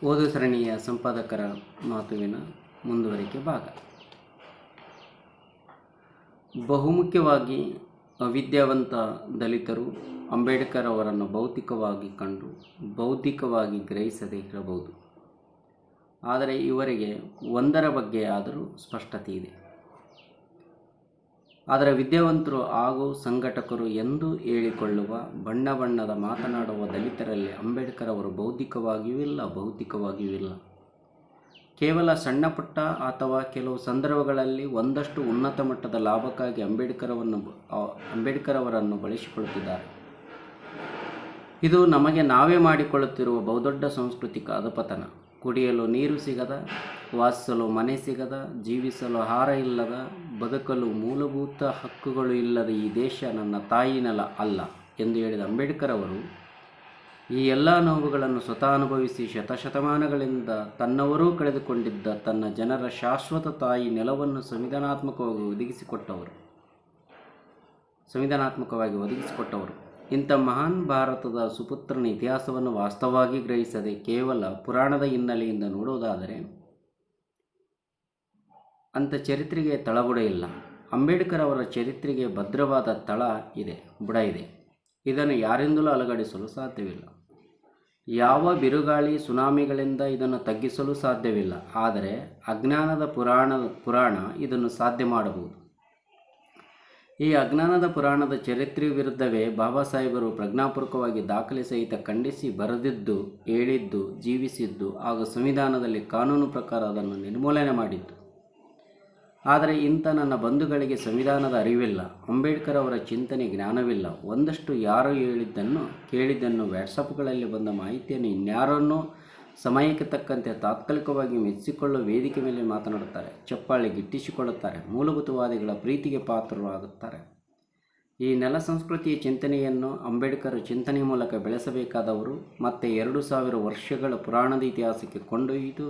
ಓದು ಸರಣಿಯ ಸಂಪಾದಕರ ಮಾತುವಿನ ಮುಂದುವರಿಕೆ ಭಾಗ. ಬಹುಮುಖ್ಯವಾಗಿ ಅವಿದ್ಯಾವಂತ ದಲಿತರು ಅಂಬೇಡ್ಕರ್ ಅವರನ್ನು ಭೌತಿಕವಾಗಿ ಕಂಡು ಬೌದ್ಧಿಕವಾಗಿ ಗ್ರಹಿಸದೇ ಇರಬಹುದು. ಆದರೆ ಇವರಿಗೆ ಒಂದರ ಬಗ್ಗೆ ಆದರೂ ಸ್ಪಷ್ಟತೆ ಇದೆ. ಆದರೆ ವಿದ್ಯಾವಂತರು ಹಾಗೂ ಸಂಘಟಕರು ಎಂದು ಹೇಳಿಕೊಳ್ಳುವ ಬಣ್ಣ ಬಣ್ಣದ ಮಾತನಾಡುವ ದಲಿತರಲ್ಲಿ ಅಂಬೇಡ್ಕರ್ ಅವರು ಬೌದ್ಧಿಕವಾಗಿಯೂ ಇಲ್ಲ, ಭೌತಿಕವಾಗಿಯೂ ಇಲ್ಲ. ಕೇವಲ ಸಣ್ಣ ಪುಟ್ಟ ಅಥವಾ ಕೆಲವು ಸಂದರ್ಭಗಳಲ್ಲಿ ಒಂದಷ್ಟು ಉನ್ನತ ಮಟ್ಟದ ಲಾಭಕ್ಕಾಗಿ ಅಂಬೇಡ್ಕರ್ ಅವರನ್ನು ಬಳಸಿಕೊಳ್ಳುತ್ತಿದ್ದಾರೆ. ಇದು ನಮಗೆ ನಾವೇ ಮಾಡಿಕೊಳ್ಳುತ್ತಿರುವ ಬಹುದೊಡ್ಡ ಸಾಂಸ್ಕೃತಿಕ ಅಧಪತನ. ಕುಡಿಯಲು ನೀರು ಸಿಗದ, ವಾಸಿಸಲು ಮನೆ ಸಿಗದ, ಜೀವಿಸಲು ಆಹಾರ ಇಲ್ಲದ, ಬದುಕಲು ಮೂಲಭೂತ ಹಕ್ಕುಗಳು ಇಲ್ಲದ ಈ ದೇಶ ನನ್ನ ತಾಯಿ ನೆಲ ಅಲ್ಲ ಎಂದು ಹೇಳಿದ ಅಂಬೇಡ್ಕರ್ ಅವರು ಈ ಎಲ್ಲ ನೋವುಗಳನ್ನು ಸ್ವತಃ ಅನುಭವಿಸಿ ಶತಶತಮಾನಗಳಿಂದ ತನ್ನವರೂ ಕಳೆದುಕೊಂಡಿದ್ದ ತನ್ನ ಜನರ ಶಾಶ್ವತ ತಾಯಿ ನೆಲವನ್ನು ಸಂವಿಧಾನಾತ್ಮಕವಾಗಿ ಒದಗಿಸಿಕೊಟ್ಟವರು. ಇಂಥ ಮಹಾನ್ ಭಾರತದ ಸುಪುತ್ರನ ಇತಿಹಾಸವನ್ನು ವಾಸ್ತವವಾಗಿ ಗ್ರಹಿಸದೆ ಕೇವಲ ಪುರಾಣದ ಹಿನ್ನೆಲೆಯಿಂದ ನೋಡುವುದಾದರೆ ಅಂಥ ಚರಿತ್ರೆಗೆ ತಳಬುಡ ಇಲ್ಲ. ಅಂಬೇಡ್ಕರ್ ಅವರ ಚರಿತ್ರೆಗೆ ಭದ್ರವಾದ ಬುಡ ಇದೆ. ಇದನ್ನು ಯಾರಿಂದಲೂ ಅಲುಗಾಡಿಸಲು ಸಾಧ್ಯವಿಲ್ಲ. ಯಾವ ಬಿರುಗಾಳಿ ಸುನಾಮಿಗಳಿಂದ ಇದನ್ನು ತಗ್ಗಿಸಲು ಸಾಧ್ಯವಿಲ್ಲ. ಆದರೆ ಅಜ್ಞಾನದ ಪುರಾಣ ಇದನ್ನು ಸಾಧ್ಯ ಮಾಡಬಹುದು. ಈ ಅಜ್ಞಾನದ ಪುರಾಣದ ಚರಿತ್ರೆ ವಿರುದ್ಧವೇ ಬಾಬಾ ಸಾಹೇಬರು ಪ್ರಜ್ಞಾಪೂರ್ವಕವಾಗಿ ದಾಖಲೆ ಸಹಿತ ಖಂಡಿಸಿ ಬರೆದಿದ್ದು, ಹೇಳಿದ್ದು, ಜೀವಿಸಿದ್ದು ಹಾಗೂ ಸಂವಿಧಾನದಲ್ಲಿ ಕಾನೂನು ಪ್ರಕಾರ ಅದನ್ನು ನಿರ್ಮೂಲನೆ ಮಾಡಿದ್ದು. ಆದರೆ ಇಂಥ ನನ್ನ ಬಂಧುಗಳಿಗೆ ಸಂವಿಧಾನದ ಅರಿವಿಲ್ಲ, ಅಂಬೇಡ್ಕರ್ ಅವರ ಚಿಂತನೆ ಜ್ಞಾನವಿಲ್ಲ. ಒಂದಷ್ಟು ಯಾರೋ ಕೇಳಿದ್ದನ್ನು ವ್ಯಾಟ್ಸಪ್ಗಳಲ್ಲಿ ಬಂದ ಮಾಹಿತಿಯನ್ನು ಇನ್ಯಾರನ್ನೋ ಸಮಯಕ್ಕೆ ತಕ್ಕಂತೆ ತಾತ್ಕಾಲಿಕವಾಗಿ ಮೆಚ್ಚಿಕೊಳ್ಳುವ ವೇದಿಕೆ ಮೇಲೆ ಮಾತನಾಡುತ್ತಾರೆ, ಚಪ್ಪಾಳೆ ಗಿಟ್ಟಿಸಿಕೊಳ್ಳುತ್ತಾರೆ, ಮೂಲಭೂತವಾದಿಗಳ ಪ್ರೀತಿಗೆ ಪಾತ್ರರು ಆಗುತ್ತಾರೆ. ಈ ನೆಲ ಸಂಸ್ಕೃತಿಯ ಚಿಂತನೆಯನ್ನು ಅಂಬೇಡ್ಕರ್ ಚಿಂತನೆ ಮೂಲಕ ಬೆಳೆಸಬೇಕಾದವರು ಮತ್ತೆ 2000 ವರ್ಷಗಳ ಪುರಾಣದ ಇತಿಹಾಸಕ್ಕೆ ಕೊಂಡೊಯ್ದು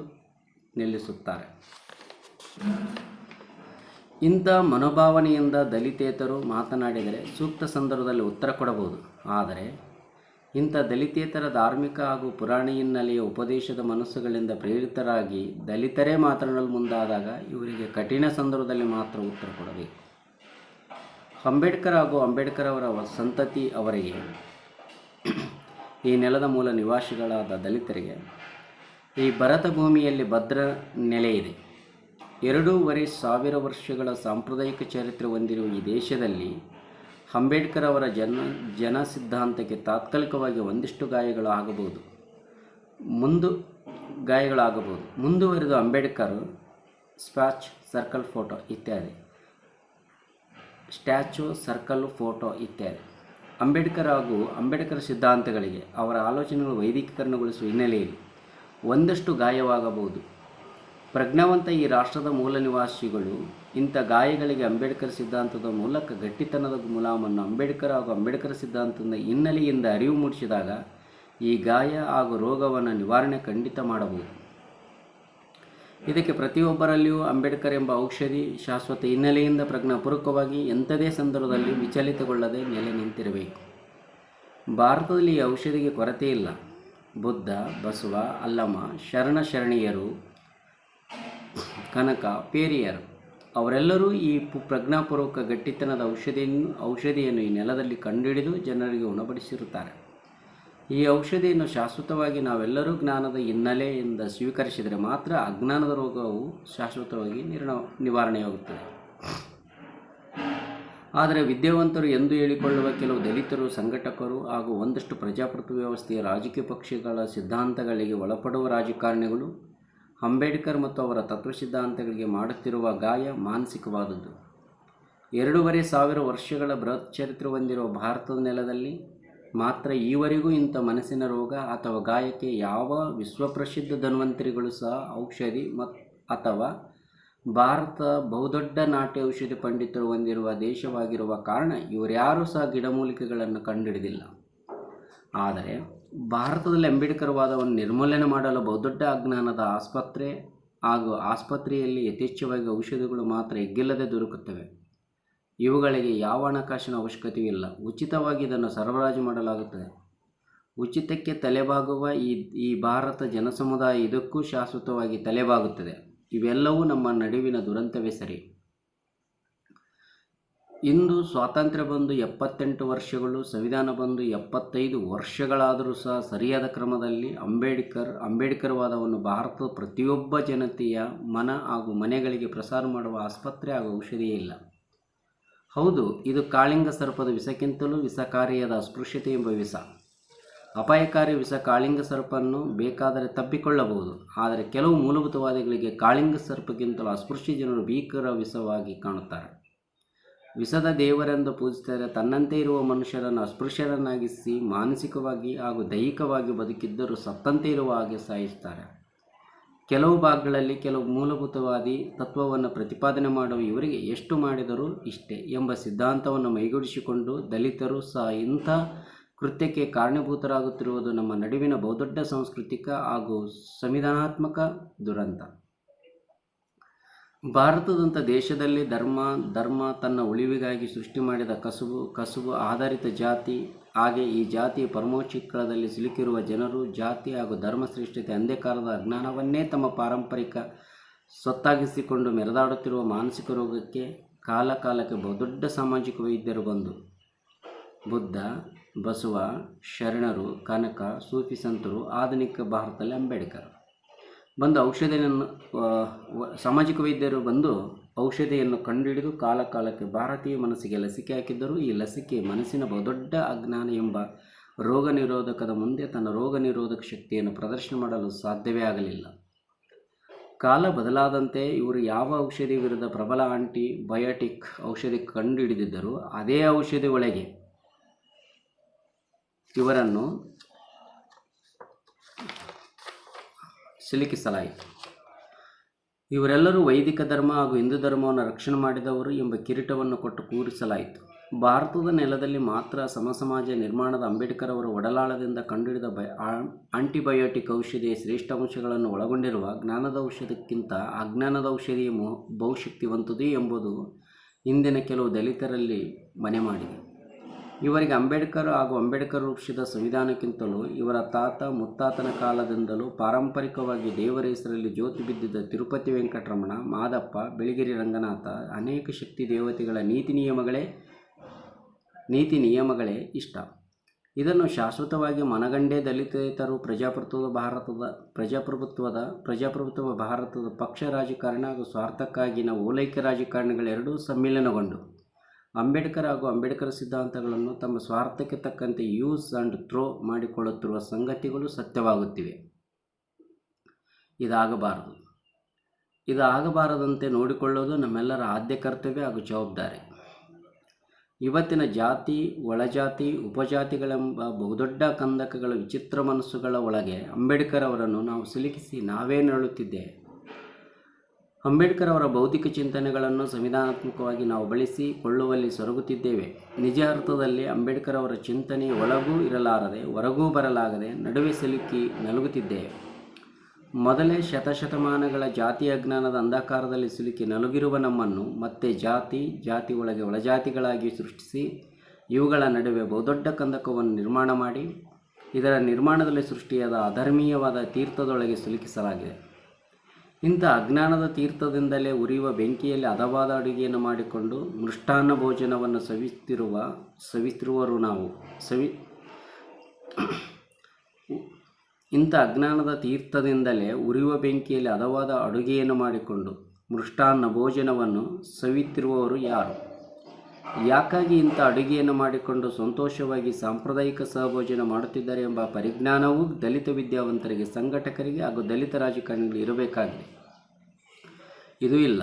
ನಿಲ್ಲಿಸುತ್ತಾರೆ. ಇಂಥ ಮನೋಭಾವನೆಯಿಂದ ದಲಿತೇತರು ಮಾತನಾಡಿದರೆ ಸೂಕ್ತ ಸಂದರ್ಭದಲ್ಲಿ ಉತ್ತರ ಕೊಡಬಹುದು. ಆದರೆ ಇಂಥ ದಲಿತೇತರ ಧಾರ್ಮಿಕ ಹಾಗೂ ಪುರಾಣ ಹಿನ್ನೆಲೆಯ ಉಪದೇಶದ ಮನಸ್ಸುಗಳಿಂದ ಪ್ರೇರಿತರಾಗಿ ದಲಿತರೇ ಮಾತನಾಡಲು ಮುಂದಾದಾಗ ಇವರಿಗೆ ಕಠಿಣ ಸಂದರ್ಭದಲ್ಲಿ ಮಾತ್ರ ಉತ್ತರ ಕೊಡಬೇಕು. ಅಂಬೇಡ್ಕರ್ ಹಾಗೂ ಅಂಬೇಡ್ಕರ್ ಅವರ ಸಂತತಿ ಅವರಿಗೆ, ಈ ನೆಲದ ಮೂಲ ನಿವಾಸಿಗಳಾದ ದಲಿತರಿಗೆ ಈ ಭರತ ಭೂಮಿಯಲ್ಲಿ ಭದ್ರ ನೆಲೆ ಇದೆ. 2500 ವರ್ಷಗಳ ಸಾಂಪ್ರದಾಯಿಕ ಚರಿತ್ರೆ ಹೊಂದಿರುವ ಈ ದೇಶದಲ್ಲಿ ಅಂಬೇಡ್ಕರ್ ಅವರ ಜನ ಸಿದ್ಧಾಂತಕ್ಕೆ ತಾತ್ಕಾಲಿಕವಾಗಿ ಒಂದಿಷ್ಟು ಗಾಯಗಳಾಗಬಹುದು. ಮುಂದುವರೆದು ಅಂಬೇಡ್ಕರ್ ಸ್ಟ್ಯಾಚ್ಯೂ, ಸರ್ಕಲ್ ಫೋಟೋ ಇತ್ಯಾದಿ ಅಂಬೇಡ್ಕರ್ ಹಾಗೂ ಅಂಬೇಡ್ಕರ್ ಸಿದ್ಧಾಂತಗಳಿಗೆ ಅವರ ಆಲೋಚನೆಗಳು ವೈದಿಕೀಕರಣಗೊಳಿಸುವ ಹಿನ್ನೆಲೆಯಲ್ಲಿ ಒಂದಷ್ಟು ಗಾಯವಾಗಬಹುದು. ಪ್ರಜ್ಞಾವಂತ ಈ ರಾಷ್ಟ್ರದ ಮೂಲ ನಿವಾಸಿಗಳು ಇಂಥ ಗಾಯಗಳಿಗೆ ಅಂಬೇಡ್ಕರ್ ಸಿದ್ಧಾಂತದ ಮೂಲಕ ಗಟ್ಟಿತನದ ಮುಲಾಮನ್ನು ಅಂಬೇಡ್ಕರ್ ಹಾಗೂ ಅಂಬೇಡ್ಕರ್ ಸಿದ್ಧಾಂತದ ಹಿನ್ನೆಲೆಯಿಂದ ಅರಿವು ಮೂಡಿಸಿದಾಗ ಈ ಗಾಯ ಹಾಗೂ ರೋಗವನ್ನು ನಿವಾರಣೆ ಖಂಡಿತ ಮಾಡಬಹುದು. ಇದಕ್ಕೆ ಪ್ರತಿಯೊಬ್ಬರಲ್ಲಿಯೂ ಅಂಬೇಡ್ಕರ್ ಎಂಬ ಔಷಧಿ ಶಾಶ್ವತ ಹಿನ್ನೆಲೆಯಿಂದ ಪ್ರಜ್ಞಾಪೂರ್ವಕವಾಗಿ ಎಂಥದೇ ಸಂದರ್ಭದಲ್ಲಿ ವಿಚಲಿತಗೊಳ್ಳದೆ ನೆಲೆ ನಿಂತಿರಬೇಕು. ಭಾರತದಲ್ಲಿ ಈ ಔಷಧಿಗೆ ಕೊರತೆ ಇಲ್ಲ. ಬುದ್ಧ, ಬಸವ, ಅಲ್ಲಮ, ಶರಣೀಯರು, ಕನಕ, ಪೇರಿಯರ್ ಅವರೆಲ್ಲರೂ ಈ ಪ್ರಜ್ಞಾಪೂರ್ವಕ ಗಟ್ಟಿತನದ ಔಷಧಿಯನ್ನು ಈ ನೆಲದಲ್ಲಿ ಕಂಡುಹಿಡಿದು ಜನರಿಗೆ ಉಣಬಡಿಸಿರುತ್ತಾರೆ. ಈ ಔಷಧಿಯನ್ನು ಶಾಶ್ವತವಾಗಿ ನಾವೆಲ್ಲರೂ ಜ್ಞಾನದ ಹಿನ್ನೆಲೆಯಿಂದ ಸ್ವೀಕರಿಸಿದರೆ ಮಾತ್ರ ಅಜ್ಞಾನದ ರೋಗವು ಶಾಶ್ವತವಾಗಿ ನಿವಾರಣೆಯಾಗುತ್ತದೆ. ಆದರೆ ವಿದ್ಯಾವಂತರು ಎಂದು ಹೇಳಿಕೊಳ್ಳುವ ಕೆಲವು ದಲಿತರು, ಸಂಘಟಕರು ಹಾಗೂ ಒಂದಷ್ಟು ಪ್ರಜಾಪ್ರಭುತ್ವ ವ್ಯವಸ್ಥೆಯ ರಾಜಕೀಯ ಪಕ್ಷಗಳ ಸಿದ್ಧಾಂತಗಳಿಗೆ ಒಳಪಡುವ ರಾಜಕಾರಣಿಗಳು ಅಂಬೇಡ್ಕರ್ ಮತ್ತು ಅವರ ತತ್ವ ಸಿದ್ಧಾಂತಗಳಿಗೆ ಮಾಡುತ್ತಿರುವ ಗಾಯ ಮಾನಸಿಕವಾದದ್ದು. 2500 ವರ್ಷಗಳ ಬೃಹತ್ ಚರಿತ್ರೆ ಹೊಂದಿರುವ ಭಾರತದ ನೆಲದಲ್ಲಿ ಮಾತ್ರ ಈವರೆಗೂ ಇಂಥ ಮನಸ್ಸಿನ ರೋಗ ಅಥವಾ ಗಾಯಕ್ಕೆ ಯಾವ ವಿಶ್ವಪ್ರಸಿದ್ಧ ಧನ್ವಂತರಿಗಳು ಸಹ ಔಷಧಿ ಅಥವಾ ಭಾರತ ಬಹುದೊಡ್ಡ ನಾಟ್ಯ ಔಷಧಿ ಪಂಡಿತರು ಹೊಂದಿರುವ ದೇಶವಾಗಿರುವ ಕಾರಣ ಇವರ್ಯಾರೂ ಸಹ ಗಿಡಮೂಲಿಕೆಗಳನ್ನು ಕಂಡುಹಿಡಿದಿಲ್ಲ. ಆದರೆ ಭಾರತದಲ್ಲಿ ಅಂಬೇಡ್ಕರ್ ವಾದವನ್ನು ನಿರ್ಮೂಲನೆ ಮಾಡಲು ಬಹುದೊಡ್ಡ ಅಜ್ಞಾನದ ಆಸ್ಪತ್ರೆಯಲ್ಲಿ ಯಥೇಚ್ಛವಾಗಿ ಔಷಧಿಗಳು ಮಾತ್ರ ಎಗ್ಗಿಲ್ಲದೆ ದೊರಕುತ್ತವೆ. ಇವುಗಳಿಗೆ ಯಾವ ಹಣಕಾಸಿನ ಅವಶ್ಯಕತೆಯೂ ಇಲ್ಲ. ಉಚಿತವಾಗಿ ಇದನ್ನು ಸರಬರಾಜು ಮಾಡಲಾಗುತ್ತದೆ. ಉಚಿತಕ್ಕೆ ತಲೆಬಾಗುವ ಈ ಭಾರತ ಜನಸಮುದಾಯ ಇದಕ್ಕೂ ಶಾಶ್ವತವಾಗಿ ತಲೆಬಾಗುತ್ತದೆ. ಇವೆಲ್ಲವೂ ನಮ್ಮ ನಡುವಿನ ದುರಂತವೇ ಸರಿ. ಇಂದು ಸ್ವಾತಂತ್ರ್ಯ ಬಂದು 78 ವರ್ಷಗಳು, ಸಂವಿಧಾನ ಬಂದು 75 ವರ್ಷಗಳಾದರೂ ಸಹ ಸರಿಯಾದ ಕ್ರಮದಲ್ಲಿ ಅಂಬೇಡ್ಕರ್ವಾದವನ್ನು ಭಾರತದ ಪ್ರತಿಯೊಬ್ಬ ಜನತೆಯ ಮನ ಹಾಗೂ ಮನೆಗಳಿಗೆ ಪ್ರಸಾರ ಮಾಡುವ ಆಸ್ಪತ್ರೆ ಹಾಗೂ ಔಷಧಿಯೇ ಇಲ್ಲ. ಹೌದು, ಇದು ಕಾಳಿಂಗ ಸರ್ಪದ ವಿಷಕ್ಕಿಂತಲೂ ವಿಷಕಾರಿಯಾದ ಅಸ್ಪೃಶ್ಯತೆ ಎಂಬ ವಿಷ. ಅಪಾಯಕಾರಿ ವಿಷ ಕಾಳಿಂಗ ಸರ್ಪನ್ನು ಬೇಕಾದರೆ ತಪ್ಪಿಕೊಳ್ಳಬಹುದು, ಆದರೆ ಕೆಲವು ಮೂಲಭೂತವಾದಿಗಳಿಗೆ ಕಾಳಿಂಗ ಸರ್ಪಕ್ಕಿಂತಲೂ ಅಸ್ಪೃಶ್ಯ ಜನರು ಭೀಕರ ವಿಷವಾಗಿ ಕಾಣುತ್ತಾರೆ. ವಿಷದ ದೇವರೆಂದು ಪೂಜಿಸಿದರೆ ತನ್ನಂತೆ ಇರುವ ಮನುಷ್ಯರನ್ನು ಅಸ್ಪೃಶ್ಯರನ್ನಾಗಿಸಿ ಮಾನಸಿಕವಾಗಿ ಹಾಗೂ ದೈಹಿಕವಾಗಿ ಬದುಕಿದ್ದರೂ ಸತ್ತಂತೆ ಇರುವ ಹಾಗೆ ಸಾಯಿಸುತ್ತಾರೆ. ಕೆಲವು ಭಾಗಗಳಲ್ಲಿ ಕೆಲವು ಮೂಲಭೂತವಾದಿ ತತ್ವವನ್ನು ಪ್ರತಿಪಾದನೆ ಮಾಡುವ ಇವರಿಗೆ ಎಷ್ಟು ಮಾಡಿದರೂ ಇಷ್ಟೇ ಎಂಬ ಸಿದ್ಧಾಂತವನ್ನು ಮೈಗೂಡಿಸಿಕೊಂಡು ದಲಿತರು ಸಹ ಇಂಥ ಕೃತ್ಯಕ್ಕೆ ಕಾರಣೀಭೂತರಾಗುತ್ತಿರುವುದು ನಮ್ಮ ನಡುವಿನ ಬಹುದೊಡ್ಡ ಸಾಂಸ್ಕೃತಿಕ ಹಾಗೂ ಸಂವಿಧಾನಾತ್ಮಕ ದುರಂತ. ಭಾರತದಂಥ ದೇಶದಲ್ಲಿ ಧರ್ಮ ತನ್ನ ಉಳಿವಿಗಾಗಿ ಸೃಷ್ಟಿ ಮಾಡಿದ ಕಸುಬು ಆಧಾರಿತ ಜಾತಿ. ಹಾಗೆ ಈ ಜಾತಿಯ ಪರಮೋಚ್ಚಿಕ್ಕಳದಲ್ಲಿ ಸಿಲುಕಿರುವ ಜನರು ಜಾತಿ ಹಾಗೂ ಧರ್ಮಶ್ರೇಷ್ಠತೆ ಅಂಧಕಾರದ ಅಜ್ಞಾನವನ್ನೇ ತಮ್ಮ ಪಾರಂಪರಿಕ ಸ್ವತ್ತಾಗಿಸಿಕೊಂಡು ಮೆರೆದಾಡುತ್ತಿರುವ ಮಾನಸಿಕ ರೋಗಕ್ಕೆ ಕಾಲಕ್ಕೆ ಬಹುದೊಡ್ಡ ಸಾಮಾಜಿಕ ವೈದ್ಯರು ಬಂದು ಬುದ್ಧ, ಬಸವ, ಶರಣರು, ಕನಕ, ಸೂಫಿ ಸಂತರು, ಆಧುನಿಕ ಭಾರತದಲ್ಲಿ ಅಂಬೇಡ್ಕರ್ ಬಂದು ಸಾಮಾಜಿಕ ವೈದ್ಯರು ಬಂದು ಔಷಧಿಯನ್ನು ಕಂಡುಹಿಡಿದು ಕಾಲಕ್ಕೆ ಭಾರತೀಯ ಮನಸ್ಸಿಗೆ ಲಸಿಕೆ ಹಾಕಿದ್ದರೂ ಈ ಲಸಿಕೆ ಮನಸ್ಸಿನ ಬಹುದೊಡ್ಡ ಅಜ್ಞಾನ ಎಂಬ ರೋಗ ನಿರೋಧಕದ ಮುಂದೆ ತನ್ನ ರೋಗ ನಿರೋಧಕ ಶಕ್ತಿಯನ್ನು ಪ್ರದರ್ಶನ ಮಾಡಲು ಸಾಧ್ಯವೇ ಆಗಲಿಲ್ಲ. ಕಾಲ ಬದಲಾದಂತೆ ಇವರು ಯಾವ ಔಷಧಿ ವಿರುದ್ಧ ಪ್ರಬಲ ಆಂಟಿಬಯೋಟಿಕ್ ಔಷಧಿ ಕಂಡುಹಿಡಿದಿದ್ದರೂ ಅದೇ ಔಷಧಿ ಒಳಗೆ ಇವರನ್ನು ಸಿಲುಕಿಸಲಾಯಿತು. ಇವರೆಲ್ಲರೂ ವೈದಿಕ ಧರ್ಮ ಹಾಗೂ ಹಿಂದೂ ಧರ್ಮವನ್ನು ರಕ್ಷಣೆ ಮಾಡಿದವರು ಎಂಬ ಕಿರೀಟವನ್ನು ಕೊಟ್ಟು ಕೂರಿಸಲಾಯಿತು. ಭಾರತದ ನೆಲದಲ್ಲಿ ಮಾತ್ರ ಸಮಸಮಾಜ ನಿರ್ಮಾಣದ ಅಂಬೇಡ್ಕರ್ ಅವರ ಒಡಲಾಳದಿಂದ ಕಂಡುಹಿಡಿದ ಆಂಟಿಬಯೋಟಿಕ್ ಔಷಧಿಯ ಶ್ರೇಷ್ಠ ಅಂಶಗಳನ್ನು ಒಳಗೊಂಡಿರುವ ಜ್ಞಾನದ ಔಷಧಕ್ಕಿಂತ ಅಜ್ಞಾನದ ಔಷಧಿಯ ಬಹುಶಕ್ತಿವಂತದು ಎಂಬುದು ಇಂದಿನ ಕೆಲವು ದಲಿತರಲ್ಲಿ ಮನೆ ಮಾಡಿದೆ. ಇವರಿಗೆ ಅಂಬೇಡ್ಕರ್ ಹಾಗೂ ಅಂಬೇಡ್ಕರ್ ರೂಪಿಸಿದ ಸಂವಿಧಾನಕ್ಕಿಂತಲೂ ಇವರ ತಾತ ಮುತ್ತಾತನ ಕಾಲದಿಂದಲೂ ಪಾರಂಪರಿಕವಾಗಿ ದೇವರ ಹೆಸರಲ್ಲಿ ಜ್ಯೋತಿ ಬಿದ್ದಿದ್ದ ತಿರುಪತಿ ವೆಂಕಟರಮಣ, ಮಾದಪ್ಪ, ಬೆಳಗಿರಿ ರಂಗನಾಥ ಅನೇಕ ಶಕ್ತಿ ದೇವತೆಗಳ ನೀತಿ ನಿಯಮಗಳೇ ಇಷ್ಟ. ಇದನ್ನು ಶಾಶ್ವತವಾಗಿ ಮನಗಂಡೇ ದಲಿತೇತರು ಪ್ರಜಾಪ್ರಭುತ್ವ ಭಾರತದ ಪಕ್ಷ ರಾಜಕಾರಣ ಹಾಗೂ ಸ್ವಾರ್ಥಕ್ಕಾಗಿ ನಾವು ಓಲೈಕೆ ರಾಜಕಾರಣಿಗಳೆರಡೂ ಸಮ್ಮಿಲನಗೊಂಡು ಅಂಬೇಡ್ಕರ್ ಹಾಗೂ ಅಂಬೇಡ್ಕರ್ ಸಿದ್ಧಾಂತಗಳನ್ನು ತಮ್ಮ ಸ್ವಾರ್ಥಕ್ಕೆ ತಕ್ಕಂತೆ ಯೂಸ್ ಆ್ಯಂಡ್ ಥ್ರೋ ಮಾಡಿಕೊಳ್ಳುತ್ತಿರುವ ಸಂಗತಿಗಳು ಸತ್ಯವಾಗುತ್ತಿವೆ. ಇದಾಗಬಾರದಂತೆ ನೋಡಿಕೊಳ್ಳುವುದು ನಮ್ಮೆಲ್ಲರ ಆದ್ಯ ಕರ್ತವ್ಯ ಹಾಗೂ ಜವಾಬ್ದಾರಿ. ಇವತ್ತಿನ ಜಾತಿ, ಒಳಜಾತಿ, ಉಪಜಾತಿಗಳೆಂಬ ಬಹುದೊಡ್ಡ ಕಂದಕಗಳ ವಿಚಿತ್ರ ಮನಸ್ಸುಗಳ ಒಳಗೆ ಅಂಬೇಡ್ಕರ್ ಅವರನ್ನು ನಾವು ಸಿಲುಕಿಸಿ ನಾವೇ ನರಳುತ್ತಿದ್ದೇವೆ. ಅಂಬೇಡ್ಕರ್ ಅವರ ಬೌದ್ಧಿಕ ಚಿಂತನೆಗಳನ್ನು ಸಂವಿಧಾನಾತ್ಮಕವಾಗಿ ನಾವು ಬಳಸಿಕೊಳ್ಳುವಲ್ಲಿ ಸೊರಗುತ್ತಿದ್ದೇವೆ. ನಿಜ ಅರ್ಥದಲ್ಲಿ ಅಂಬೇಡ್ಕರ್ ಅವರ ಚಿಂತನೆ ಒಳಗೂ ಇರಲಾರದೆ ಹೊರಗೂ ಬರಲಾಗದೆ ನಡುವೆ ಸಿಲುಕಿ ನಲುಗುತ್ತಿದ್ದೇವೆ. ಮೊದಲೇ ಶತಶತಮಾನಗಳ ಜಾತಿ ಅಜ್ಞಾನದ ಅಂಧಕಾರದಲ್ಲಿ ಸಿಲುಕಿ ನಲುಗಿರುವ ನಮ್ಮನ್ನು ಮತ್ತೆ ಜಾತಿ ಒಳಗೆ ಒಳಜಾತಿಗಳಾಗಿ ಸೃಷ್ಟಿಸಿ ಇವುಗಳ ನಡುವೆ ಬಹುದೊಡ್ಡ ಕಂದಕವನ್ನು ನಿರ್ಮಾಣ ಮಾಡಿ ಇದರ ನಿರ್ಮಾಣದಲ್ಲಿ ಸೃಷ್ಟಿಯಾದ ಅಧರ್ಮೀಯವಾದ ತೀರ್ಥದೊಳಗೆ ಸಿಲುಕಿಸಲಾಗಿದೆ. ಇಂಥ ಅಜ್ಞಾನದ ತೀರ್ಥದಿಂದಲೇ ಉರಿಯುವ ಬೆಂಕಿಯಲ್ಲಿ ಹದವಾದ ಅಡುಗೆಯನ್ನು ಮಾಡಿಕೊಂಡು ಮೃಷ್ಟಾನ್ನ ಭೋಜನವನ್ನು ಸವಿತಿರುವರು ನಾವು. ಇಂಥ ಅಜ್ಞಾನದ ತೀರ್ಥದಿಂದಲೇ ಉರಿಯುವ ಬೆಂಕಿಯಲ್ಲಿ ಹದವಾದ ಅಡುಗೆಯನ್ನು ಮಾಡಿಕೊಂಡು ಮೃಷ್ಟಾನ್ನ ಭೋಜನವನ್ನು ಸವಿತಿರುವವರು ಯಾರು? ಯಾಕಾಗಿ ಇಂಥ ಅಡುಗೆಯನ್ನು ಮಾಡಿಕೊಂಡು ಸಂತೋಷವಾಗಿ ಸಾಂಪ್ರದಾಯಿಕ ಸಹಭೋಜನ ಮಾಡುತ್ತಿದ್ದಾರೆ ಎಂಬ ಪರಿಜ್ಞಾನವೂ ದಲಿತ ವಿದ್ಯಾವಂತರಿಗೆ, ಸಂಘಟಕರಿಗೆ ಹಾಗೂ ದಲಿತ ರಾಜಕಾರಣಿಗಳಿಗೆ ಇರಬೇಕಾಗಿದೆ. ಇದು ಇಲ್ಲ.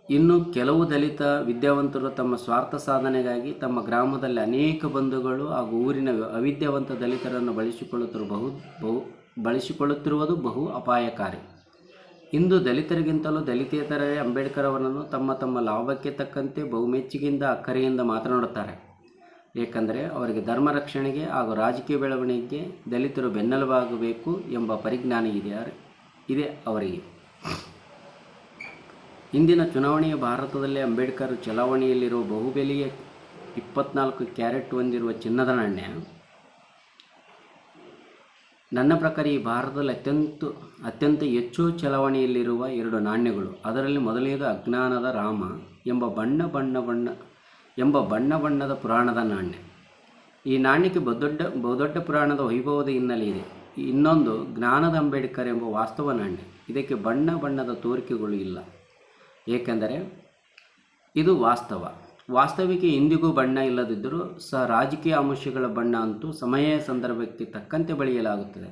ಇನ್ನು ಕೆಲವು ದಲಿತ ವಿದ್ಯಾವಂತರು ತಮ್ಮ ಸ್ವಾರ್ಥ ಸಾಧನೆಗಾಗಿ ತಮ್ಮ ಗ್ರಾಮದಲ್ಲಿ ಅನೇಕ ಬಂಧುಗಳು ಹಾಗೂ ಊರಿನ ಅವಿದ್ಯಾವಂತ ದಲಿತರನ್ನು ಬಳಸಿಕೊಳ್ಳುತ್ತಿರುವುದು ಬಹು ಅಪಾಯಕಾರಿ. ಇಂದು ದಲಿತರಿಗಿಂತಲೂ ದಲಿತೇತರರೇ ಅಂಬೇಡ್ಕರ್ ಅವರನ್ನು ತಮ್ಮ ಲಾಭಕ್ಕೆ ತಕ್ಕಂತೆ ಬಹುಮೆಚ್ಚುಗೆಯಿಂದ ಅಕ್ಕರೆಯಿಂದ ಮಾತನಾಡುತ್ತಾರೆ. ಏಕೆಂದರೆ ಅವರಿಗೆ ಧರ್ಮ ರಕ್ಷಣೆಗೆ ಹಾಗೂ ರಾಜಕೀಯ ಬೆಳವಣಿಗೆಗೆ ದಲಿತರು ಬೆನ್ನೆಲುಬಾಗಬೇಕು ಎಂಬ ಪರಿಜ್ಞಾನ ಇದೆ ಅವರಿಗೆ. ಇಂದಿನ ಚುನಾವಣೆಯ ಭಾರತದಲ್ಲಿ ಅಂಬೇಡ್ಕರ್ ಚಲಾವಣೆಯಲ್ಲಿರುವ ಬಹುಬೆಲೆಯ 24 ಕ್ಯಾರೆಟ್ ಹೊಂದಿರುವ ಚಿನ್ನದ ನಾಣ್ಯ ನನ್ನ ಪ್ರಕಾರ ಈ ಭಾರತದಲ್ಲಿ ಅತ್ಯಂತ ಹೆಚ್ಚು ಚಲಾವಣೆಯಲ್ಲಿರುವ 2 ನಾಣ್ಯಗಳು. ಅದರಲ್ಲಿ ಮೊದಲನೆಯದು ಅಜ್ಞಾನದ ರಾಮ ಎಂಬ ಬಣ್ಣದ ಪುರಾಣದ ನಾಣ್ಯ. ಈ ನಾಣ್ಯಕ್ಕೆ ಬಹುದೊಡ್ಡ ಪುರಾಣದ ವೈಭವದ ಹಿನ್ನೆಲೆ ಇದೆ. ಇನ್ನೊಂದು ಜ್ಞಾನದ ಅಂಬೇಡ್ಕರ್ ಎಂಬ ವಾಸ್ತವ ನಾಣ್ಯ. ಇದಕ್ಕೆ ಬಣ್ಣದ ತೋರಿಕೆಗಳು ಇಲ್ಲ, ಏಕೆಂದರೆ ಇದು ವಾಸ್ತವಿಕ ಇಂದಿಗೂ ಬಣ್ಣ ಇಲ್ಲದಿದ್ದರೂ ಸಹ ರಾಜಕೀಯ ಆಮಿಷಗಳ ಬಣ್ಣ ಅಂತೂ ಸಮಯ ಸಂದರ್ಭಕ್ಕೆ ತಕ್ಕಂತೆ ಬಳಿಯಲಾಗುತ್ತದೆ.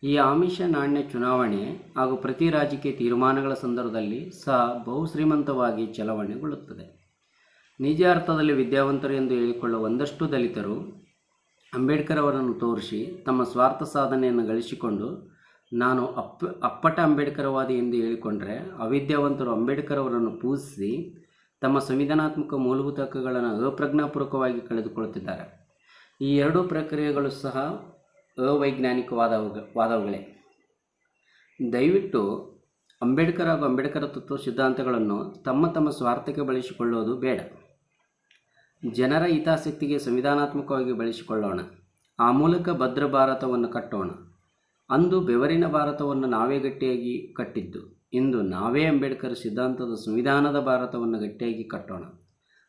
ಈ ಆಮಿಷ ನಾಣ್ಯ ಚುನಾವಣೆ ಹಾಗೂ ಪ್ರತಿ ರಾಜಕೀಯ ತೀರ್ಮಾನಗಳ ಸಂದರ್ಭದಲ್ಲಿ ಸಹ ಬಹುಶ್ರೀಮಂತವಾಗಿ ಚಲಾವಣೆಗೊಳ್ಳುತ್ತದೆ. ನಿಜ ಅರ್ಥದಲ್ಲಿ ವಿದ್ಯಾವಂತರು ಎಂದು ಹೇಳಿಕೊಳ್ಳುವ ಒಂದಷ್ಟು ದಲಿತರು ಅಂಬೇಡ್ಕರ್ ಅವರನ್ನು ತೋರಿಸಿ ತಮ್ಮ ಸ್ವಾರ್ಥ ಸಾಧನೆಯನ್ನು ಗಳಿಸಿಕೊಂಡು ನಾನು ಅಪ್ಪಟ ಅಂಬೇಡ್ಕರವಾದಿ ಎಂದು ಹೇಳಿಕೊಂಡರೆ, ಅವಿದ್ಯಾವಂತರು ಅಂಬೇಡ್ಕರ್ ಅವರನ್ನು ಪೂಜಿಸಿ ತಮ್ಮ ಸಂವಿಧಾನಾತ್ಮಕ ಮೂಲಭೂತ ಹಕ್ಕುಗಳನ್ನು ಅಪ್ರಜ್ಞಾಪೂರ್ವಕವಾಗಿ ಕಳೆದುಕೊಳ್ಳುತ್ತಿದ್ದಾರೆ. ಈ ಎರಡೂ ಪ್ರಕ್ರಿಯೆಗಳು ಸಹ ಅವೈಜ್ಞಾನಿಕವಾದವುಗಳೇ. ದಯವಿಟ್ಟು ಅಂಬೇಡ್ಕರ್ ಹಾಗೂ ಅಂಬೇಡ್ಕರ್ ತತ್ವ ಸಿದ್ಧಾಂತಗಳನ್ನು ತಮ್ಮ ಸ್ವಾರ್ಥಕ್ಕೆ ಬಳಸಿಕೊಳ್ಳುವುದು ಬೇಡ. ಜನರ ಹಿತಾಸಕ್ತಿಗೆ ಸಂವಿಧಾನಾತ್ಮಕವಾಗಿ ಬಳಸಿಕೊಳ್ಳೋಣ. ಆ ಮೂಲಕ ಭದ್ರ ಭಾರತವನ್ನು ಕಟ್ಟೋಣ. ಅಂದು ಬೆವರಿನ ಭಾರತವನ್ನು ನಾವೇ ಗಟ್ಟಿಯಾಗಿ ಕಟ್ಟಿದ್ದು. ಇಂದು ನಾವೇ ಅಂಬೇಡ್ಕರ್ ಸಿದ್ಧಾಂತದ ಸಂವಿಧಾನದ ಭಾರತವನ್ನು ಗಟ್ಟಿಯಾಗಿ ಕಟ್ಟೋಣ.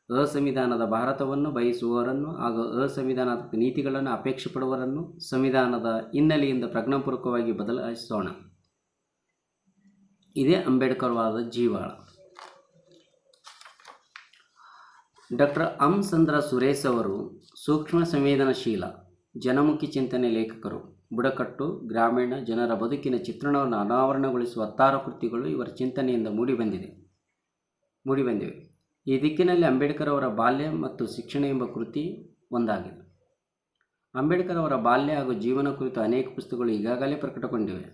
ಅಸಂವಿಧಾನದ ಭಾರತವನ್ನು ಬಯಸುವವರನ್ನು ಹಾಗೂ ಅಸಂವಿಧಾನಾತ್ಮಕ ನೀತಿಗಳನ್ನು ಅಪೇಕ್ಷೆ ಪಡುವವರನ್ನು ಸಂವಿಧಾನದ ಹಿನ್ನೆಲೆಯಿಂದ ಪ್ರಜ್ಞಾಪೂರ್ವಕವಾಗಿ ಬದಲಾಯಿಸೋಣ. ಇದೇ ಅಂಬೇಡ್ಕರ್ವಾದ ಜೀವಾಳ. ಡಾಕ್ಟರ್ ಹಂಸಂದ್ರ ಸುರೇಶ್ ಅವರು ಸೂಕ್ಷ್ಮ ಸಂವೇದನಶೀಲ ಜನಮುಖಿ ಚಿಂತನೆ ಲೇಖಕರು. ಬುಡಕಟ್ಟು ಗ್ರಾಮೀಣ ಜನರ ಬದುಕಿನ ಚಿತ್ರಣವನ್ನು ಅನಾವರಣಗೊಳಿಸುವ 16 ಕೃತಿಗಳು ಇವರ ಚಿಂತನೆಯಿಂದ ಮೂಡಿಬಂದಿವೆ. ಈ ದಿಕ್ಕಿನಲ್ಲಿ ಅಂಬೇಡ್ಕರ್ ಅವರ ಬಾಲ್ಯ ಮತ್ತು ಶಿಕ್ಷಣ ಎಂಬ ಕೃತಿ ಒಂದಾಗಿದೆ. ಅಂಬೇಡ್ಕರ್ ಅವರ ಬಾಲ್ಯ ಹಾಗೂ ಜೀವನ ಕುರಿತು ಅನೇಕ ಪುಸ್ತಕಗಳು ಈಗಾಗಲೇ ಪ್ರಕಟಗೊಂಡಿವೆ.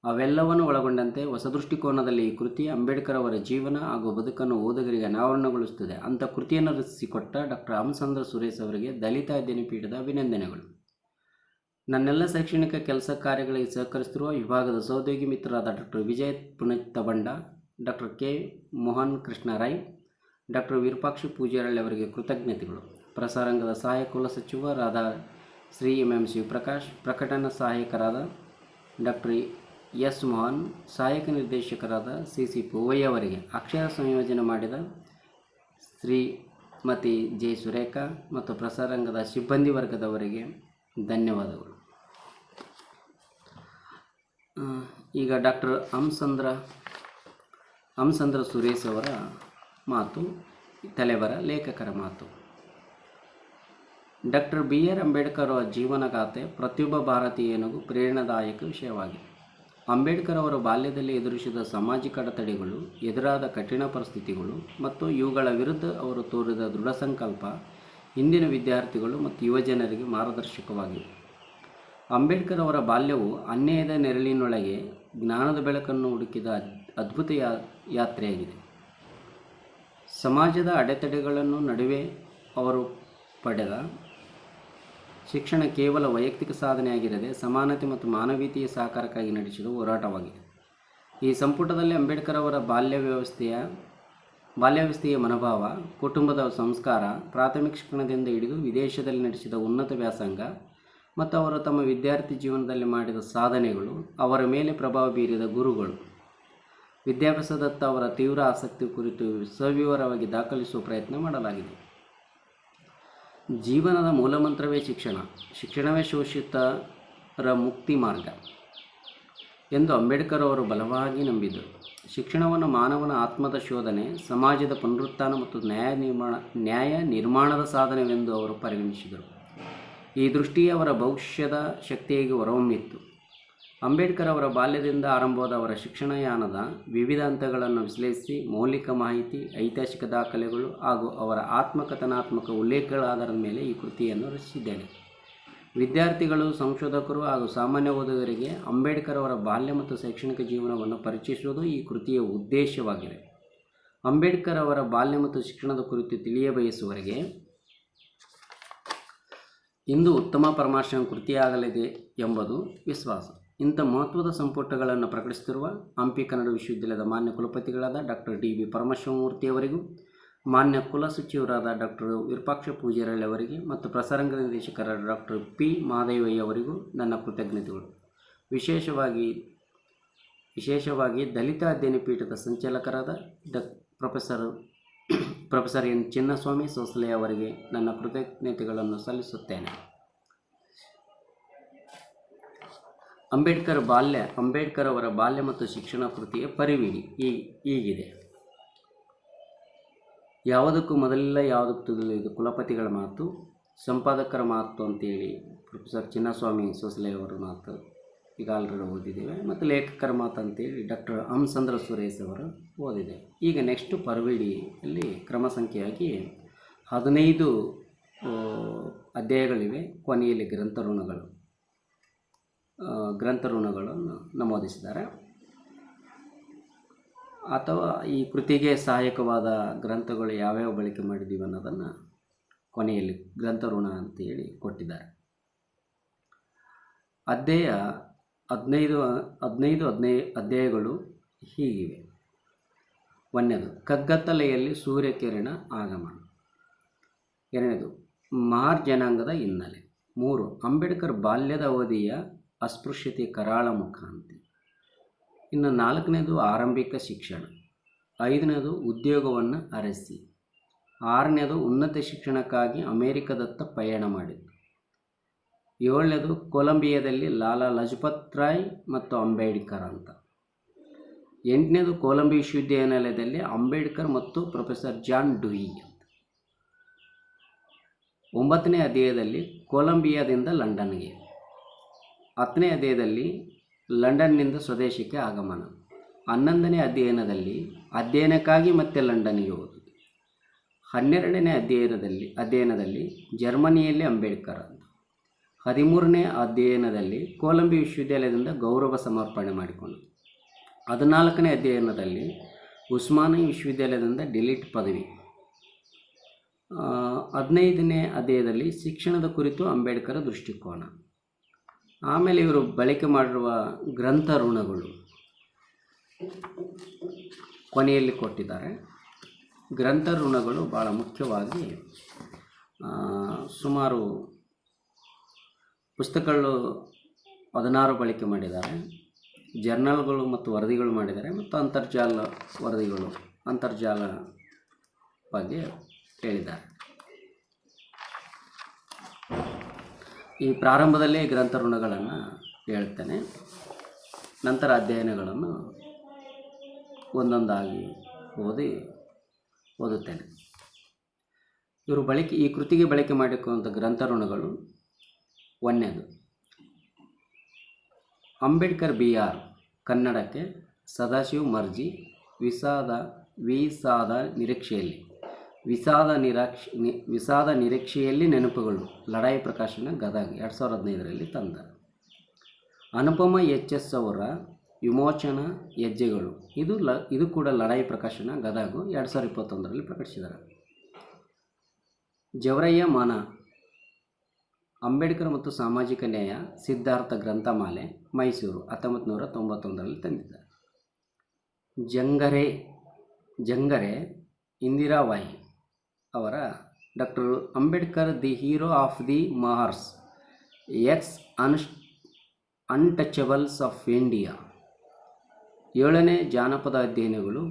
ಅವೆಲ್ಲವನ್ನು ಒಳಗೊಂಡಂತೆ ಹೊಸ ದೃಷ್ಟಿಕೋನದಲ್ಲಿ ಈ ಕೃತಿ ಅಂಬೇಡ್ಕರ್ ಅವರ ಜೀವನ ಹಾಗೂ ಬದುಕನ್ನು ಓದುಗರಿಗೆ ಅನಾವರಣಗೊಳಿಸುತ್ತದೆ. ಅಂಥ ಕೃತಿಯನ್ನು ರಚಿಸಿಕೊಟ್ಟ ಡಾಕ್ಟರ್ ಹಂಸಂದ್ರ ಸುರೇಶ್ ಅವರಿಗೆ ದಲಿತ ಅಧ್ಯಯನ ಪೀಠದ ಅಭಿನಂದನೆಗಳು. ನನ್ನೆಲ್ಲ ಶೈಕ್ಷಣಿಕ ಕೆಲಸ ಕಾರ್ಯಗಳಿಗೆ ಸಹಕರಿಸುತ್ತಿರುವ ವಿಭಾಗದ ಸಹೋದ್ಯೋಗಿ ಮಿತ್ರರಾದ doctor Vijay Puneethabanda, doctor K Mohan Krishna Rai, doctor Virupaksha Pujaralli ಅವರಿಗೆ ಕೃತಜ್ಞತೆಗಳು. ಪ್ರಸಾರಾಂಗದ ಸಹಾಯಕ ಕುಲಸಚಿವರಾದ ಶ್ರೀ ಎಂ ಶಿವಪ್ರಕಾಶ್, ಪ್ರಕಟಣಾ ಸಹಾಯಕರಾದ ಡಾಕ್ಟರ್ ಎಸ್ ಮೋಹನ್, ಸಹಾಯಕ ನಿರ್ದೇಶಕರಾದ ಸಿ ಪೂವಯ್ಯ ಅವರಿಗೆ, ಅಕ್ಷರ ಸಂಯೋಜನೆ ಮಾಡಿದ ಶ್ರೀಮತಿ ಜೆ ಸುರೇಖಾ ಮತ್ತು ಪ್ರಸಾರಾಂಗದ ಸಿಬ್ಬಂದಿ ವರ್ಗದವರಿಗೆ ಧನ್ಯವಾದಗಳು. ಈಗ ಡಾಕ್ಟರ್ ಹಂಸಂದ್ರ ಸುರೇಶ್ ಅವರ ಮಾತು, ತಲೆಬರ ಲೇಖಕರ ಮಾತು. ಡಾಕ್ಟರ್ ಬಿ ಆರ್ ಅಂಬೇಡ್ಕರ್ ಅವರ ಜೀವನಗಾಥೆ ಪ್ರತಿಯೊಬ್ಬ ಭಾರತೀಯನಿಗೂ ಪ್ರೇರಣಾದಾಯಕ ವಿಷಯವಾಗಿದೆ. ಅಂಬೇಡ್ಕರ್ ಅವರ ಬಾಲ್ಯದಲ್ಲಿ ಎದುರಿಸಿದ ಸಾಮಾಜಿಕ ಅಡೆತಡೆಗಳು, ಎದುರಾದ ಕಠಿಣ ಪರಿಸ್ಥಿತಿಗಳು ಮತ್ತು ಇವುಗಳ ವಿರುದ್ಧ ಅವರು ತೋರಿದ ದೃಢ ಸಂಕಲ್ಪ ಇಂದಿನ ವಿದ್ಯಾರ್ಥಿಗಳು ಮತ್ತು ಯುವಜನರಿಗೆ ಮಾರ್ಗದರ್ಶಕವಾಗಿವೆ. ಅಂಬೇಡ್ಕರ್ ಅವರ ಬಾಲ್ಯವು ಅನ್ಯಾಯದ ನೆರಳಿನೊಳಗೆ ಜ್ಞಾನದ ಬೆಳಕನ್ನು ಹುಡುಕಿದ ಅದ್ಭುತ ಯಾತ್ರೆಯಾಗಿದೆ. ಸಮಾಜದ ಅಡೆತಡೆಗಳನ್ನು ನಡುವೆ ಅವರು ಪಡೆದ ಶಿಕ್ಷಣ ಕೇವಲ ವೈಯಕ್ತಿಕ ಸಾಧನೆಯಾಗಿರದೆ ಸಮಾನತೆ ಮತ್ತು ಮಾನವೀಯತೆಯ ಸಾಕಾರಕ್ಕಾಗಿ ನಡೆಸಿದ ಹೋರಾಟವಾಗಿದೆ. ಈ ಸಂಪುಟದಲ್ಲಿ ಅಂಬೇಡ್ಕರ್ ಅವರ ಬಾಲ್ಯಾವಸ್ಥೆಯ ಮನೋಭಾವ, ಕುಟುಂಬದ ಸಂಸ್ಕಾರ, ಪ್ರಾಥಮಿಕ ಶಿಕ್ಷಣದಿಂದ ಹಿಡಿದು ವಿದೇಶದಲ್ಲಿ ನಡೆಸಿದ ಉನ್ನತ ವ್ಯಾಸಂಗ ಮತ್ತು ಅವರು ತಮ್ಮ ವಿದ್ಯಾರ್ಥಿ ಜೀವನದಲ್ಲಿ ಮಾಡಿದ ಸಾಧನೆಗಳು, ಅವರ ಮೇಲೆ ಪ್ರಭಾವ ಬೀರಿದ ಗುರುಗಳು, ವಿದ್ಯಾಭ್ಯಾಸದತ್ತ ಅವರ ತೀವ್ರ ಆಸಕ್ತಿ ಕುರಿತು ಸವಿವರವಾಗಿ ದಾಖಲಿಸುವ ಪ್ರಯತ್ನ ಮಾಡಲಾಗಿದೆ. ಜೀವನದ ಮೂಲಮಂತ್ರವೇ ಶಿಕ್ಷಣವೇ ಶೋಷಿತರ ಮುಕ್ತಿ ಮಾರ್ಗ ಎಂದು ಅಂಬೇಡ್ಕರ್ ಅವರು ಬಲವಾಗಿ ನಂಬಿದ್ದರು. ಶಿಕ್ಷಣವನ್ನು ಮಾನವನ ಆತ್ಮದ ಶೋಧನೆ, ಸಮಾಜದ ಪುನರುತ್ಥಾನ ಮತ್ತು ನ್ಯಾಯ ನಿರ್ಮಾಣದ ಸಾಧನವೆಂದು ಅವರು ಪರಿಗಣಿಸಿದರು. ಈ ದೃಷ್ಟಿಯೇ ಅವರ ಭವಿಷ್ಯದ ಶಕ್ತಿಯಾಗಿ ಹೊರಹೊಮ್ಮಿತ್ತು. ಅಂಬೇಡ್ಕರ್ ಅವರ ಬಾಲ್ಯದಿಂದ ಆರಂಭವಾದ ಅವರ ಶಿಕ್ಷಣಯಾನದ ವಿವಿಧ ಹಂತಗಳನ್ನು ವಿಶ್ಲೇಷಿಸಿ ಮೌಲಿಕ ಮಾಹಿತಿ, ಐತಿಹಾಸಿಕ ದಾಖಲೆಗಳು ಹಾಗೂ ಅವರ ಆತ್ಮಕಥನಾತ್ಮಕ ಉಲ್ಲೇಖಗಳ ಆಧಾರದ ಮೇಲೆ ಈ ಕೃತಿಯನ್ನು ರಚಿಸಿದ್ದೇನೆ. ವಿದ್ಯಾರ್ಥಿಗಳು, ಸಂಶೋಧಕರು ಹಾಗೂ ಸಾಮಾನ್ಯ ಓದುಗರಿಗೆ ಅಂಬೇಡ್ಕರ್ ಅವರ ಬಾಲ್ಯ ಮತ್ತು ಶೈಕ್ಷಣಿಕ ಜೀವನವನ್ನು ಪರಿಚಯಿಸುವುದು ಈ ಕೃತಿಯ ಉದ್ದೇಶವಾಗಿದೆ. ಅಂಬೇಡ್ಕರ್ ಅವರ ಬಾಲ್ಯ ಮತ್ತು ಶಿಕ್ಷಣದ ಕುರಿತು ತಿಳಿಯಬಯಸುವವರಿಗೆ ಇಂದು ಉತ್ತಮ ಪರಾಮರ್ಶನ ಕೃತಿಯಾಗಲಿದೆ ಎಂಬುದು ವಿಶ್ವಾಸ. ಇಂಥ ಮಹತ್ವದ ಸಂಪುಟಗಳನ್ನು ಪ್ರಕಟಿಸುತ್ತಿರುವ ಹಂಪಿ ಕನ್ನಡ ವಿಶ್ವವಿದ್ಯಾಲಯದ ಮಾನ್ಯ ಕುಲಪತಿಗಳಾದ ಡಾಕ್ಟರ್ ಡಿ ಬಿ ಪರಮೇಶ್ವರಮೂರ್ತಿಯವರಿಗೂ ಮಾನ್ಯ ಕುಲಸಚಿವರಾದ ಡಾಕ್ಟರ್ ವಿರೂಪಾಕ್ಷ ಪೂಜಾರಳ್ಳಿ ಅವರಿಗೆ ಮತ್ತು ಪ್ರಸಾರಾಂಗ ನಿರ್ದೇಶಕರಾದ ಡಾಕ್ಟರ್ ಪಿ ಮಾದೇವಯ್ಯ ಅವರಿಗೂ ನನ್ನ ಕೃತಜ್ಞತೆಗಳು. ವಿಶೇಷವಾಗಿ ದಲಿತ ಅಧ್ಯಯನ ಪೀಠದ ಸಂಚಾಲಕರಾದ ಪ್ರೊಫೆಸರ್ ಎನ್ ಚಿನ್ನಸ್ವಾಮಿ ಸೋಸಲೆ ಅವರಿಗೆ ನನ್ನ ಕೃತಜ್ಞತೆಗಳನ್ನು ಸಲ್ಲಿಸುತ್ತೇನೆ. ಅಂಬೇಡ್ಕರ್ ಅವರ ಬಾಲ್ಯ ಮತ್ತು ಶಿಕ್ಷಣ ಕೃತಿಯ ಪರಿವಿಡಿ ಹೀಗಿದೆ. ಯಾವುದಕ್ಕೂ ಮೊದಲಿಲ್ಲ, ಯಾವುದಕ್ಕೂ ತುದಿಲ್ಲ, ಇದು ಕುಲಪತಿಗಳ ಮಾತು, ಸಂಪಾದಕರ ಮಾತು ಅಂತೇಳಿ ಪ್ರೊಫೆಸರ್ ಚಿನ್ನಸ್ವಾಮಿ ಸೋಸಲೆ ಅವರ ಮಾತು ಈಗ ಆಲ್ರೆಡಿ ಓದಿದ್ದೇವೆ. ಮತ್ತು ಲೇಖಕರ ಮಾತು ಅಂತೇಳಿ ಡಾಕ್ಟರ್ ಹಂಸಂದ್ರ ಸುರೇಶ್ ಅವರು ಓದಿದೆ. ಈಗ ನೆಕ್ಸ್ಟ್ ಪರವಿಡಿಯಲ್ಲಿ ಕ್ರಮ ಸಂಖ್ಯೆಯಾಗಿ 15 ಅಧ್ಯಾಯಗಳಿವೆ. ಕೊನೆಯಲ್ಲಿ ಗ್ರಂಥಋಣಗಳನ್ನು ನಮೂದಿಸಿದ್ದಾರೆ. ಅಥವಾ ಈ ಕೃತಿಗೆ ಸಹಾಯಕವಾದ ಗ್ರಂಥಗಳು ಯಾವ್ಯಾವ ಬಳಕೆ ಮಾಡಿದ್ದೀವಿ ಅನ್ನೋದನ್ನು ಕೊನೆಯಲ್ಲಿ ಗ್ರಂಥಋಣ ಅಂತೇಳಿ ಕೊಟ್ಟಿದ್ದಾರೆ. ಅಧ್ಯಾಯ 15 ಅಧ್ಯಾಯಗಳು ಹೀಗಿವೆ. 1ನೇದು ಕಗ್ಗತ್ತಲೆಯಲ್ಲಿ ಸೂರ್ಯಕಿರಣ ಆಗಮನ. 2ನೇದು ಮಹಾರ್ ಜನಾಂಗದ ಹಿನ್ನೆಲೆ. 3 ಅಂಬೇಡ್ಕರ್ ಬಾಲ್ಯದ ಅವಧಿಯ ಅಸ್ಪೃಶ್ಯತೆ ಕರಾಳ ಮುಖಾಂತಿ. ಇನ್ನು 4ನೇದು ಆರಂಭಿಕ ಶಿಕ್ಷಣ. 5ನೇದು ಉದ್ಯೋಗವನ್ನು ಅರಸಿ. 6ನೇದು ಉನ್ನತ ಶಿಕ್ಷಣಕ್ಕಾಗಿ ಅಮೆರಿಕದತ್ತ ಪಯಣ ಮಾಡಿದ್ದು. 7ನೇದು ಕೊಲಂಬಿಯಾದಲ್ಲಿ ಲಾಲಾ ಲಜಪತ್ ರಾಯ್ ಮತ್ತು ಅಂಬೇಡ್ಕರ್ ಅಂತ. 8ನೇದು ಕೊಲಂಬಿಯಾ ವಿಶ್ವವಿದ್ಯಾನಿಲಯದಲ್ಲಿ ಅಂಬೇಡ್ಕರ್ ಮತ್ತು ಪ್ರೊಫೆಸರ್ ಜಾನ್ ಡ್ಯೂಯಿ ಅಂತ. 9ನೇ ಅಧ್ಯಾಯದಲ್ಲಿ ಕೊಲಂಬಿಯಾದಿಂದ ಲಂಡನ್ಗೆ. 10ನೇ ಅಧ್ಯಾಯದಲ್ಲಿ ಲಂಡನ್ನಿಂದ ಸ್ವದೇಶಕ್ಕೆ ಆಗಮನ. 11ನೇ ಅಧ್ಯಯನಕ್ಕಾಗಿ ಮತ್ತೆ ಲಂಡನ್ಗೆ ಹೋಗುವುದು. 12ನೇ ಅಧ್ಯಯನದಲ್ಲಿ ಜರ್ಮನಿಯಲ್ಲಿ ಅಂಬೇಡ್ಕರ್ ಅಂತ. 13ನೇ ಅಧ್ಯಯನದಲ್ಲಿ ಕೊಲಂಬಿಯಾ ವಿಶ್ವವಿದ್ಯಾಲಯದಿಂದ ಗೌರವ ಸಮರ್ಪಣೆ ಮಾಡಿಕೊಂಡು. 14ನೇ ಅಧ್ಯಯನದಲ್ಲಿ ಉಸ್ಮಾನಿ ವಿಶ್ವವಿದ್ಯಾಲಯದಿಂದ ಡಿಲಿಟ್ ಪದವಿ. 15ನೇ ಅಧ್ಯಾಯದಲ್ಲಿ ಶಿಕ್ಷಣದ ಕುರಿತು ಅಂಬೇಡ್ಕರ್ ದೃಷ್ಟಿಕೋನ. ಆಮೇಲೆ ಇವರು ಬಳಕೆ ಮಾಡಿರುವ ಗ್ರಂಥಋಣಗಳು ಕೊನೆಯಲ್ಲಿ ಕೊಟ್ಟಿದ್ದಾರೆ. ಗ್ರಂಥಋಣಗಳು ಭಾಳ ಮುಖ್ಯವಾಗಿ ಸುಮಾರು ಪುಸ್ತಕಗಳು 16 ಬಳಕೆ ಮಾಡಿದ್ದಾರೆ. ಜರ್ನಲ್ಗಳು ಮತ್ತು ವರದಿಗಳು ಮಾಡಿದ್ದಾರೆ. ಮತ್ತು ಅಂತರ್ಜಾಲ ಬಗ್ಗೆ ಹೇಳಿದ್ದಾರೆ. ಈ ಪ್ರಾರಂಭದಲ್ಲೇ ಗ್ರಂಥಋಣಗಳನ್ನು ಹೇಳ್ತೇನೆ, ನಂತರ ಅಧ್ಯಯನಗಳನ್ನು ಒಂದೊಂದಾಗಿ ಓದುತ್ತೇನೆ. ಈ ಕೃತಿಗೆ ಬಳಕೆ ಮಾಡಿಕೊಂಡ ಗ್ರಂಥಋಣಗಳು. 1ನೇದು ಅಂಬೇಡ್ಕರ್ ಬಿಆರ್ ಕನ್ನಡಕ್ಕೆ ಸದಾಶಿವ ಮರ್ಜಿ ವಿಷಾದ ನಿರೀಕ್ಷೆಯಲ್ಲಿ ನೆನಪುಗಳು ಲಢಾಯಿ ಪ್ರಕಾಶನ ಗದಗ 2015ರಲ್ಲಿ ತಂದ. ಅನುಪಮ ಎಚ್.ಎಸ್. ಅವರ ವಿಮೋಚನಾ ಹೆಜ್ಜೆಗಳು ಇದು ಕೂಡ ಲಢಾಯಿ ಪ್ರಕಾಶನ ಗದಗ 2021ರಲ್ಲಿ ಪ್ರಕಟಿಸಿದ್ದಾರೆ. ಜವರಯ್ಯ ಮಾನ ಅಂಬೇಡ್ಕರ್ ಮತ್ತು ಸಾಮಾಜಿಕ ನ್ಯಾಯ ಸಿದ್ಧಾರ್ಥ ಗ್ರಂಥಮಾಲೆ ಮೈಸೂರು 1991ರಲ್ಲಿ ತಂದಿದ್ದಾರೆ. ಜಂಗರೆ ಇಂದಿರಾಬಾಯಿ ಅವರ doctor Ambedkar the hero of the Mahars untouchables of India 7ನೇ ಜಾನಪದ ಅಧ್ಯಯನಗಳು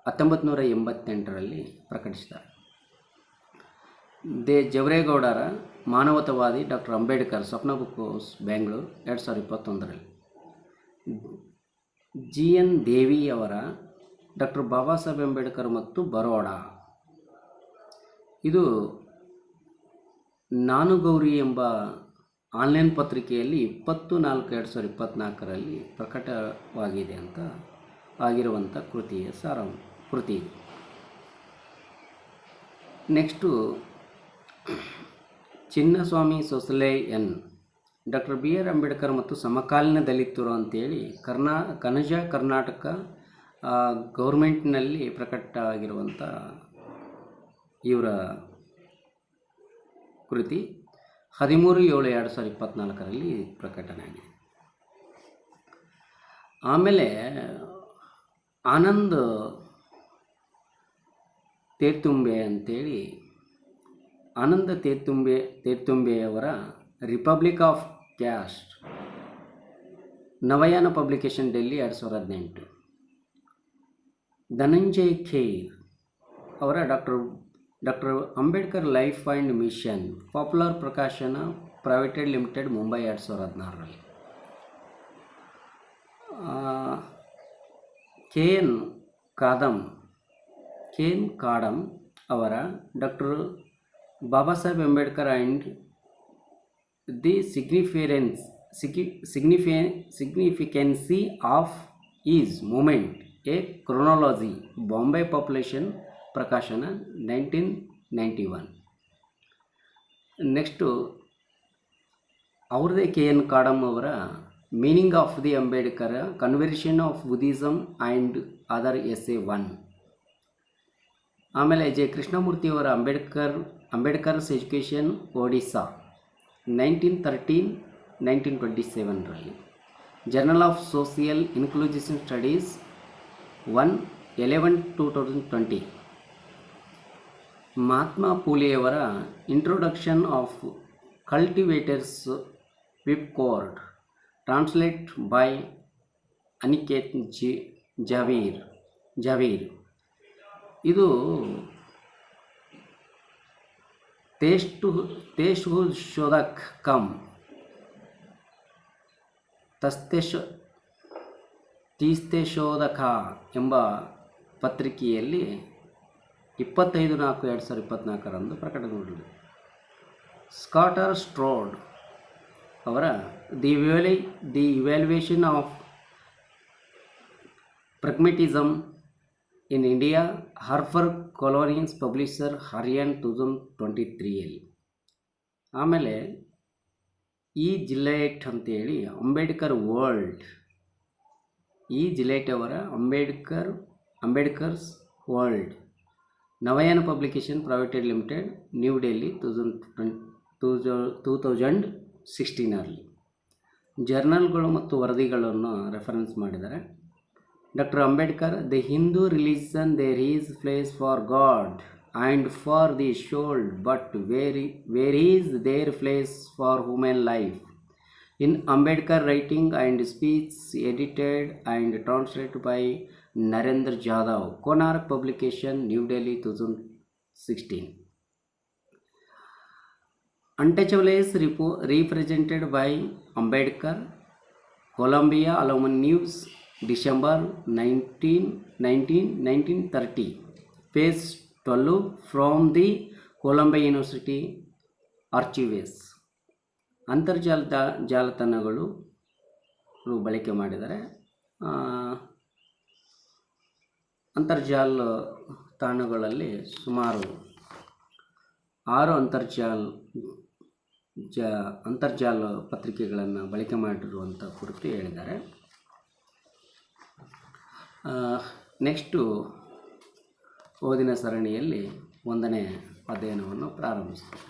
1988ರಲ್ಲಿ ಪ್ರಕಟಿಸಿದ್ದಾರೆ. ಜವರೇಗೌಡರ ಮಾನವತಾವಾದಿ doctor Ambedkar Swapna book house Bengaluru 2021ರಲ್ಲಿ. ಜಿ.ಎನ್. ದೇವಿ ಅವರ ಡಾಕ್ಟರ್ ಬಾಬಾ ಸಾಹೇಬ್ ಅಂಬೇಡ್ಕರ್ ಮತ್ತು ಬರೋಡ ಇದು ನಾನು ಗೌರಿ ಎಂಬ ಆನ್ಲೈನ್ ಪತ್ರಿಕೆಯಲ್ಲಿ 20/4/2024ರಲ್ಲಿ ಪ್ರಕಟವಾಗಿದೆ ಅಂತ ಆಗಿರುವಂಥ ಕೃತಿ. Next Chinnaswamy Sosale N doctor B R Ambedkar ಮತ್ತು ಸಮಕಾಲೀನ ದಲಿತರು ಅಂತೇಳಿ ಕನಜ ಕರ್ನಾಟಕ ಗೌರ್ಮೆಂಟ್ನಲ್ಲಿ ಪ್ರಕಟ ಆಗಿರುವಂಥ ಇವರ ಕೃತಿ 13/7/2024ರಲ್ಲಿ ಪ್ರಕಟಣೆ ಆಗಿದೆ. ಆಮೇಲೆ ತೇರ್ತುಂಬೆ ಅಂತೇಳಿ ಆನಂದ ತೇರ್ತುಂಬೆಯವರ republic of caste, Navayana publication, Delhi 2018. Dhananjay Keer ಅವರ doctor Ambedkar life and mission, popular Prakashan private limited, Mumbai 2016. K N Kadam ಅವರ doctor Baba Saheb Ambedkar and the significance of his movement, a chronology, Bombay population Prakashan 1991. Next ಅವ್ರದ್ದೇ ಕೆ ಎನ್ ಕಾಡಮ್ ಅವರ meaning of the Ambedkar, conversion of Buddhism and other essay 1. ಆಮೇಲೆ J ಕೃಷ್ಣಮೂರ್ತಿಯವರ Ambedkar's education Odisha 1913-1927. Journal of social inclusive studies 1/11/2020. Mahatma ಫೂಲೆಯವರ introduction of cultivators whipcord, translate by Aniket Javeer. ಇದು ತೇಶು ಶೋಧಕ್ come ತೀಸ್ತೇಶೋಧಕ ಎಂಬ ಪತ್ರಿಕೆಯಲ್ಲಿ 25/4/2024 ಪ್ರಕಟಗೊಂಡಿದೆ. Scott R Stroud ಅವರ the evaluation of pragmatism in India, Harper Collins publisher, Haryana 2023. ಆಮೇಲೆ ಈ ಜಿಲ್ಲೆಟ್ ಅಂತೇಳಿ ಅಂಬೇಡ್ಕರ್ ವರ್ಲ್ಡ್, ಈ ಜಿಲ್ಲೆಟ್ ಅವರ Ambedkar's world, Navayana publication private limited, new Delhi 2016. ಜರ್ನಲ್ಗಳು ಮತ್ತು ವರದಿಗಳನ್ನು ರೆಫರೆನ್ಸ್ ಮಾಡಿದ್ದಾರೆ. Doctor Ambedkar, the Hindu religion there is place for God and for the soul, but where is there place for human life? In Ambedkar writing and speech, edited and translated by Narendra Jadhav, Konark publication, new Delhi 2016. Untouchables represented by Ambedkar, Columbia Alumni News, December 1930, page 12 from the Columbia University Archives. ಅಂತರ್ಜಾಲದ ಜಾಲತಾಣಗಳು ಬಳಕೆ ಮಾಡಿದ್ದಾರೆ. ಅಂತರ್ಜಾಲ ತಾಣಗಳಲ್ಲಿ ಸುಮಾರು 6 ಅಂತರ್ಜಾಲ ಪತ್ರಿಕೆಗಳನ್ನು ಬಳಕೆ ಮಾಡಿರುವಂಥ ಕುರಿತು ಹೇಳಿದ್ದಾರೆ. ನೆಕ್ಸ್ಟು ಓದಿನ ಸರಣಿಯಲ್ಲಿ 1ನೇ ಅಧ್ಯಯನವನ್ನು ಪ್ರಾರಂಭಿಸ್ತೀವಿ.